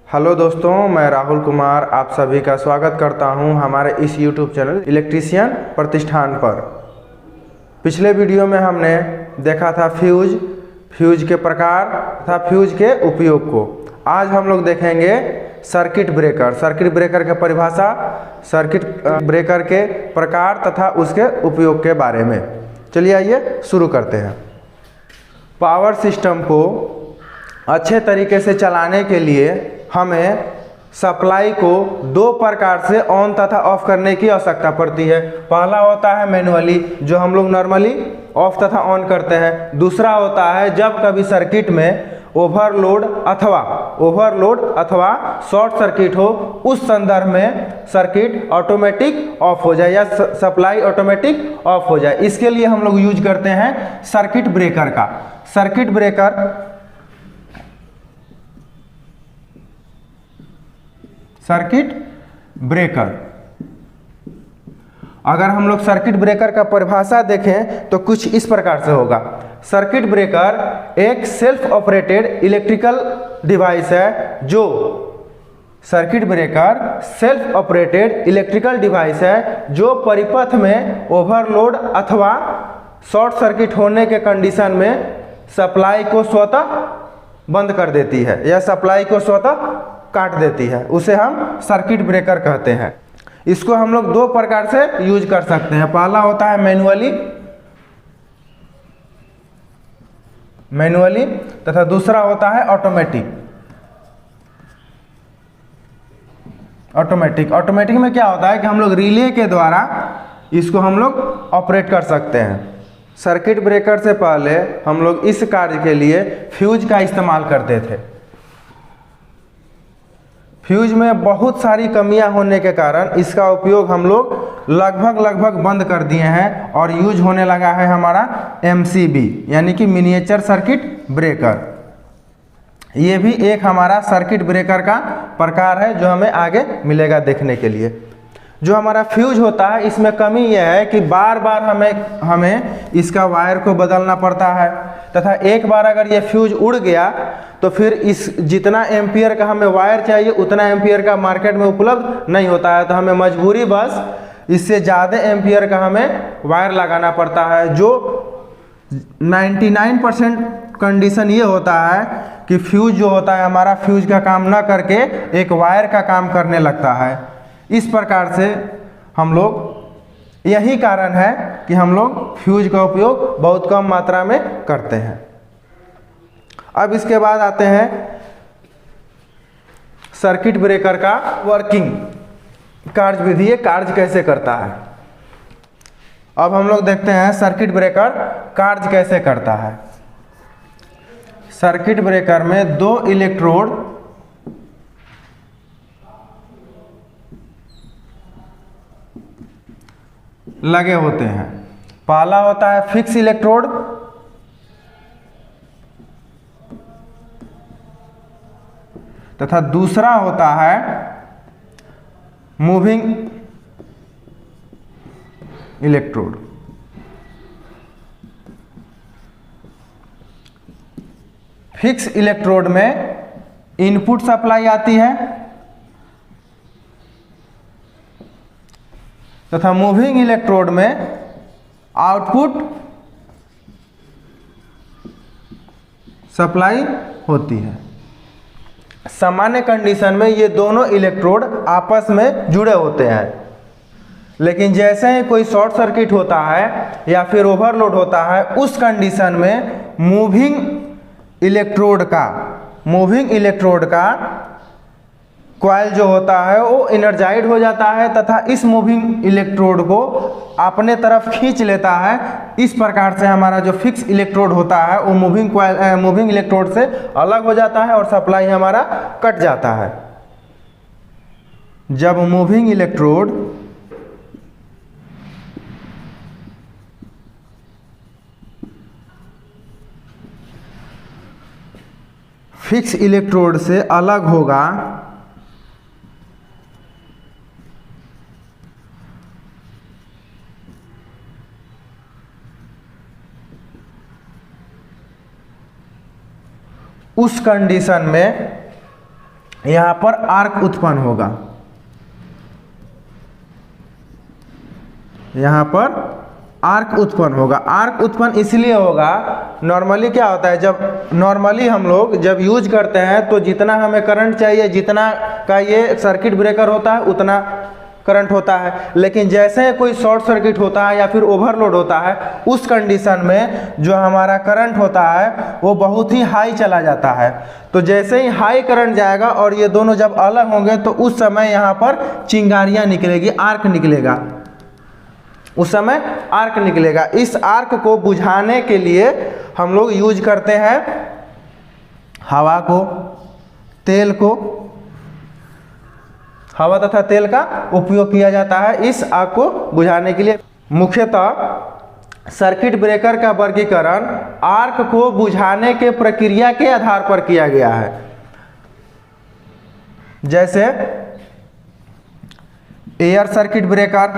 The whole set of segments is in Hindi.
हेलो दोस्तों, मैं राहुल कुमार आप सभी का स्वागत करता हूं हमारे इस YouTube चैनल इलेक्ट्रीशियन प्रतिष्ठान पर। पिछले वीडियो में हमने देखा था फ्यूज के प्रकार तथा फ्यूज के उपयोग को। आज हम लोग देखेंगे सर्किट ब्रेकर की परिभाषा, सर्किट ब्रेकर के प्रकार तथा उसके उपयोग के बारे में। चलिए आइए शुरू करते हैं। पावर सिस्टम को अच्छे तरीके से चलाने के लिए हमें सप्लाई को दो प्रकार से ऑन तथा ऑफ करने की आवश्यकता पड़ती है। पहला होता है मैनुअली, जो हम लोग नॉर्मली ऑफ तथा ऑन करते हैं। दूसरा होता है जब कभी सर्किट में ओवरलोड अथवा शॉर्ट सर्किट हो, उस संदर्भ में सर्किट ऑटोमेटिक ऑफ हो जाए या सप्लाई ऑटोमेटिक ऑफ हो जाए। इसके लिए हम लोग यूज करते हैं सर्किट ब्रेकर का। सर्किट ब्रेकर अगर हम लोग सर्किट ब्रेकर का परिभाषा देखें तो कुछ इस प्रकार से होगा। सर्किट ब्रेकर एक सेल्फ ऑपरेटेड इलेक्ट्रिकल डिवाइस है जो परिपथ में ओवरलोड अथवा शॉर्ट सर्किट होने के कंडीशन में सप्लाई को स्वतः बंद कर देती है या सप्लाई को स्वतः काट देती है। उसे हम सर्किट ब्रेकर कहते हैं। इसको हम लोग दो प्रकार से यूज कर सकते हैं। पहला होता है मैनुअली तथा दूसरा होता है ऑटोमेटिक में क्या होता है कि हम लोग रिले के द्वारा इसको हम लोग ऑपरेट कर सकते हैं। सर्किट ब्रेकर से पहले हम लोग इस कार्य के लिए फ्यूज का इस्तेमाल करते थे। फ्यूज में बहुत सारी कमियां होने के कारण इसका उपयोग हम लोग लगभग बंद कर दिए हैं और यूज होने लगा है हमारा MCB यानी कि मिनिएचर सर्किट ब्रेकर। ये भी एक हमारा सर्किट ब्रेकर का प्रकार है जो हमें आगे मिलेगा देखने के लिए। जो हमारा फ्यूज होता है इसमें कमी यह है कि बार बार हमें इसका वायर को बदलना पड़ता है तथा एक बार अगर ये फ्यूज उड़ गया तो फिर इस जितना एम्पियर का हमें वायर चाहिए उतना एम्पियर का मार्केट में उपलब्ध नहीं होता है। तो हमें मजबूरी बस इससे ज़्यादा एम्पियर का हमें वायर लगाना पड़ता है। जो 99% कंडीशन ये होता है कि फ्यूज जो होता है हमारा फ्यूज का काम ना करके एक वायर का काम करने लगता है। इस प्रकार से हम लोग, यही कारण है कि हम लोग फ्यूज का उपयोग बहुत कम मात्रा में करते हैं। अब इसके बाद आते हैं सर्किट ब्रेकर का वर्किंग, कार्यविधि, कार्य कैसे करता है। अब हम लोग देखते हैं सर्किट ब्रेकर कार्य कैसे करता है। सर्किट ब्रेकर में दो इलेक्ट्रोड लगे होते हैं। पहला होता है फिक्स इलेक्ट्रोड तथा दूसरा होता है मूविंग इलेक्ट्रोड। फिक्स इलेक्ट्रोड में इनपुट सप्लाई आती है तथा मूविंग इलेक्ट्रोड में आउटपुट सप्लाई होती है। सामान्य कंडीशन में ये दोनों इलेक्ट्रोड आपस में जुड़े होते हैं, लेकिन जैसे ही कोई शॉर्ट सर्किट होता है या फिर ओवरलोड होता है उस कंडीशन में मूविंग इलेक्ट्रोड का कॉइल जो होता है वो एनर्जाइड हो जाता है तथा इस मूविंग इलेक्ट्रोड को अपने तरफ खींच लेता है। इस प्रकार से हमारा जो फिक्स इलेक्ट्रोड होता है वो मूविंग इलेक्ट्रोड से अलग हो जाता है और सप्लाई हमारा कट जाता है। जब मूविंग इलेक्ट्रोड फिक्स इलेक्ट्रोड से अलग होगा उस कंडीशन में यहाँ पर आर्क उत्पन्न होगा। यहाँ पर आर्क उत्पन्न होगा। आर्क उत्पन्न इसलिए होगा, नॉर्मली क्या होता है, जब नॉर्मली हम लोग जब यूज करते हैं तो जितना हमें करंट चाहिए, जितना का ये सर्किट ब्रेकर होता है उतना करंट होता है। लेकिन जैसे कोई शॉर्ट सर्किट होता है या फिर ओवरलोड होता है, उस कंडीशन में जो हमारा करंट होता है वो बहुत ही हाई चला जाता है। तो जैसे ही हाई करंट जाएगा और ये दोनों जब अलग होंगे तो उस समय यहाँ पर चिंगारियाँ निकलेगी, आर्क निकलेगा, उस समय आर्क निकलेगा। इस आर्क को बुझाने के लिए हम लोग यूज करते हैं हवा को, तेल को। हवा तथा तेल का उपयोग किया जाता है इस आग को बुझाने के लिए। मुख्यतः सर्किट ब्रेकर का वर्गीकरण आर्क को बुझाने के प्रक्रिया के आधार पर किया गया है। जैसे एयर सर्किट ब्रेकर,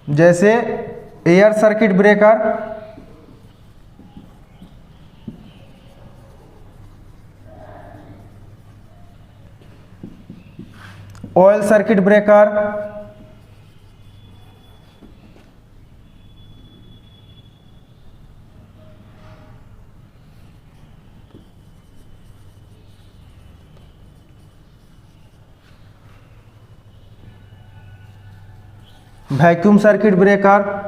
जैसे air circuit breaker, oil circuit breaker, vacuum circuit breaker,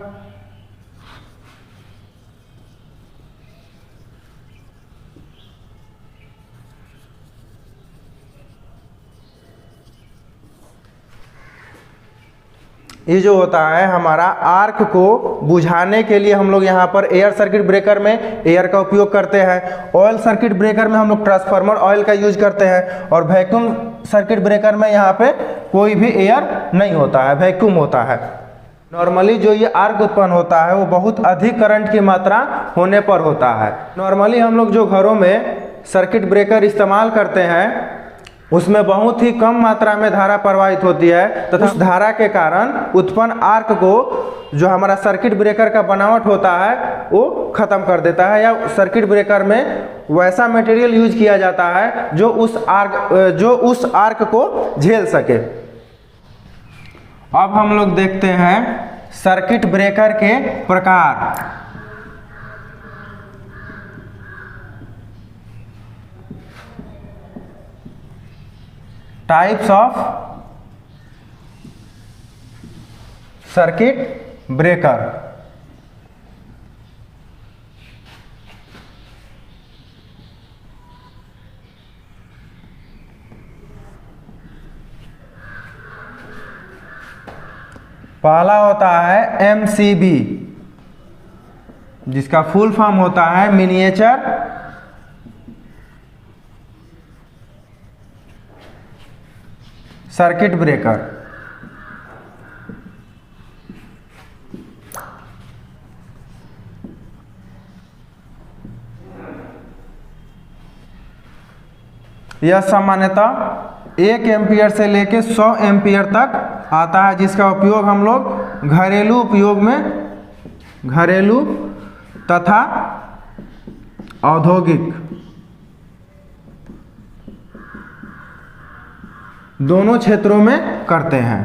ये जो होता है हमारा आर्क को बुझाने के लिए हम लोग यहाँ पर एयर सर्किट ब्रेकर में एयर का उपयोग करते हैं, ऑयल सर्किट ब्रेकर में हम लोग ट्रांसफार्मर ऑयल का यूज करते हैं, और वैक्यूम सर्किट ब्रेकर में यहाँ पे कोई भी एयर नहीं होता है, वैक्यूम होता है। नॉर्मली जो ये आर्क उत्पन्न होता है वो बहुत अधिक करंट की मात्रा होने पर होता है। नॉर्मली हम लोग जो घरों में सर्किट ब्रेकर इस्तेमाल करते हैं उसमें बहुत ही कम मात्रा में धारा प्रवाहित होती है, तथा उस धारा के कारण उत्पन्न आर्क को जो हमारा सर्किट ब्रेकर का बनावट होता है वो खत्म कर देता है, या सर्किट ब्रेकर में वैसा मटेरियल यूज किया जाता है जो उस आर्क को झेल सके। अब हम लोग देखते हैं सर्किट ब्रेकर के प्रकार। Types of circuit breaker. पहला होता है MCB, जिसका फुल फॉर्म होता है मिनिएचर सर्किट ब्रेकर। यह सामान्यतः 1 एम्पियर से लेकर 100 एम्पियर तक आता है, जिसका उपयोग हम लोग घरेलू उपयोग में, घरेलू तथा औद्योगिक दोनों क्षेत्रों में करते हैं।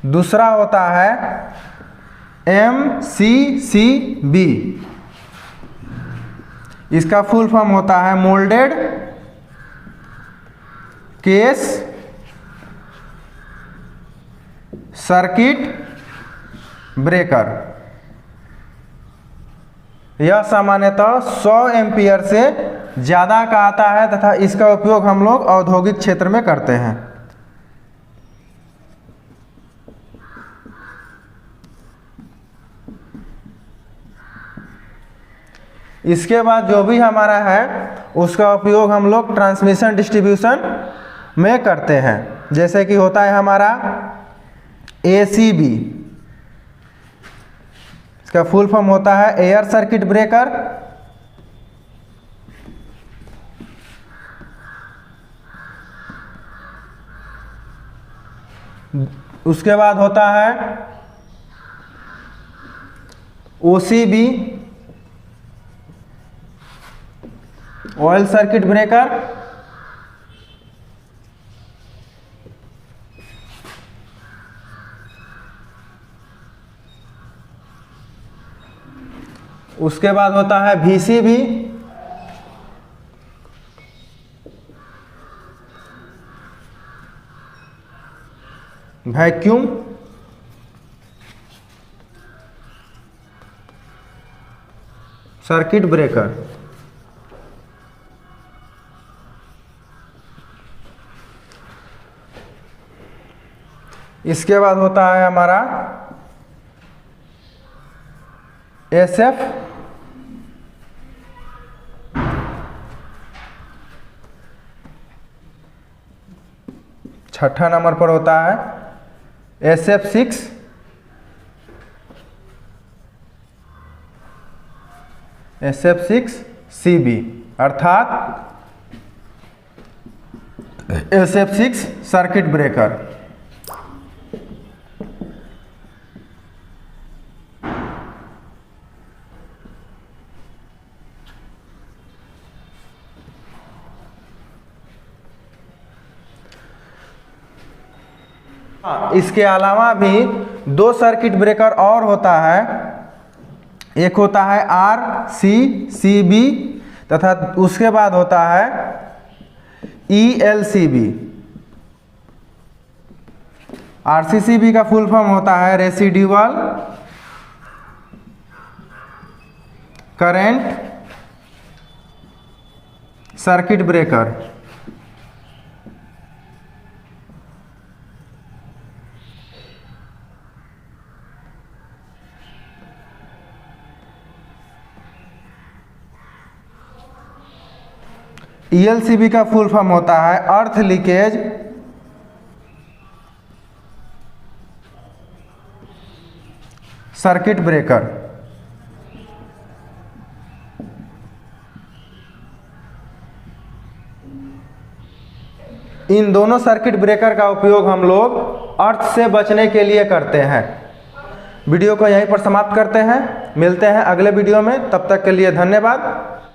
दूसरा होता है MCCB, इसका फुल फॉर्म होता है मोल्डेड केस सर्किट ब्रेकर। यह सामान्यतः 100 एम्पियर से ज़्यादा का आता है तथा इसका उपयोग हम लोग औद्योगिक क्षेत्र में करते हैं। इसके बाद जो भी हमारा है उसका उपयोग हम लोग ट्रांसमिशन डिस्ट्रीब्यूशन में करते हैं। जैसे कि होता है हमारा ACB, इसका फुल फॉर्म होता है एयर सर्किट ब्रेकर। उसके बाद होता है OCB, ऑयल सर्किट ब्रेकर, उसके बाद होता है VCB, वैक्यूम, सर्किट ब्रेकर। इसके बाद होता है हमारा SF, छठा नंबर पर होता है SF6, SF6CB अर्थात SF6 सर्किट ब्रेकर। इसके अलावा भी दो सर्किट ब्रेकर और होता है, एक होता है RCCB तथा उसके बाद होता है ELCB। RCCB का फुल फॉर्म होता है residual current circuit breaker. ELCB का फुल फॉर्म होता है अर्थ लीकेज सर्किट ब्रेकर। इन दोनों सर्किट ब्रेकर का उपयोग हम लोग अर्थ से बचने के लिए करते हैं। वीडियो को यहीं पर समाप्त करते हैं, मिलते हैं अगले वीडियो में, तब तक के लिए धन्यवाद।